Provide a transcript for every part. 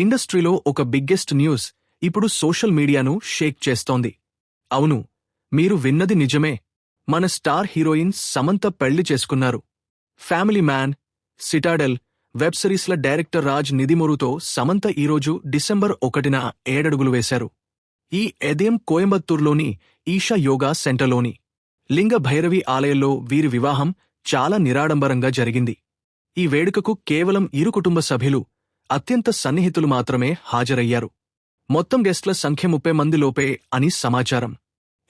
ఇండస్ట్రీలో ఒక biggest news ఇప్పుడు సోషల్ మీడియాను షేక్ చేస్తోంది. అవును, మీరు విన్నది నిజమే. మన స్టార్ హీరోయిన్ సమంత పెళ్లి చేసుకున్నారు. ఫ్యామిలీ మ్యాన్, సిటాడెల్ వెబ్ సిరీస్ల డైరెక్టర్ రాజ్ నిధిమొరుతో సమంత ఈరోజు డిసెంబర్ 1న 7 అడుగులు వేశారు. ఈ ఎదేం కోయంబత్తూర్లోని ఈషా యోగా సెంటర్లోని లింగ భైరవి ఆలయంలో వీరి వివాహం చాలా నిరాడంబరంగా జరిగింది. ఈ వేడుకకు కేవలం ఇరు కుటుంబ సభ్యులు, అత్యంత సన్నిహితులు మాత్రమే హాజరయ్యారు. మొత్తం గెస్ట్ల సంఖ్య 30 మంది లోపే అని సమాచారం.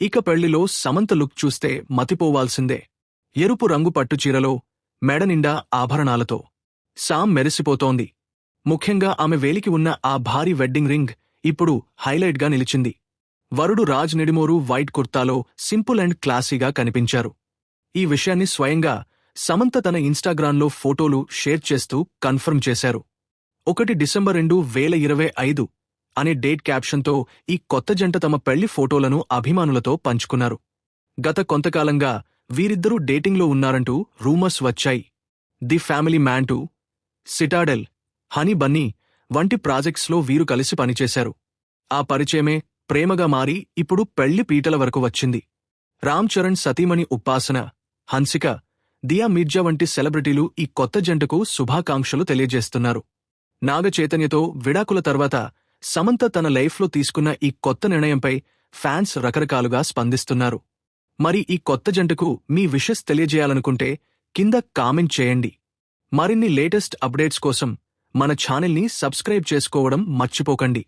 ఇక పెళ్లిలో సమంత లుక్ చూస్తే మతిపోవాల్సిందే. ఎరుపు రంగు పట్టుచీరలో, మెడనిండా ఆభరణాలతో సామ్ మెరిసిపోతోంది. ముఖ్యంగా ఆమె వేలికి ఉన్న ఆ భారీ వెడ్డింగ్ రింగ్ ఇప్పుడు హైలైట్గా నిలిచింది. వరుడు రాజ్ నిడిమోరు వైట్ కుర్తాలో సింపుల్ అండ్ క్లాసీగా కనిపించారు. ఈ విషయాన్ని స్వయంగా సమంత తన ఇన్స్టాగ్రామ్లో ఫోటోలు షేర్ చేస్తూ కన్ఫర్మ్ చేశారు. 1 డిసెంబర్ 2025 అనే డేట్ క్యాప్షన్తో ఈ కొత్త జంట తమ పెళ్లి ఫోటోలను అభిమానులతో పంచుకున్నారు. గత కొంతకాలంగా వీరిద్దరూ డేటింగ్లో ఉన్నారంటూ రూమర్స్ వచ్చాయి. The family man 2, Citadel, honey Bunny వంటి ప్రాజెక్ట్స్లో వీరు కలిసి పనిచేశారు. ఆ పరిచయమే ప్రేమగా మారి ఇప్పుడు పెళ్లి పీటల వరకు వచ్చింది. రామ్ చరణ్ సతీమణి ఉపాసన, హన్సిక, దియా మిర్జా వంటి సెలబ్రిటీలు ఈ కొత్త జంటకు శుభాకాంక్షలు తెలియజేస్తున్నారు. నాగ చైతన్యతో విడాకుల తర్వాత సమంత తన లైఫ్లో తీసుకున్న ఈ కొత్త నిర్ణయంపై ఫ్యాన్స్ రకరకాలుగా స్పందిస్తున్నారు. మరి ఈ కొత్త జంటకు మీ విషెస్ తెలియజేయాలనుకుంటే కింద కామెంట్ చేయండి. మరిన్ని లేటెస్ట్ అప్డేట్స్ కోసం మన ఛానల్ని సబ్స్క్రైబ్ చేసుకోవడం మర్చిపోకండి.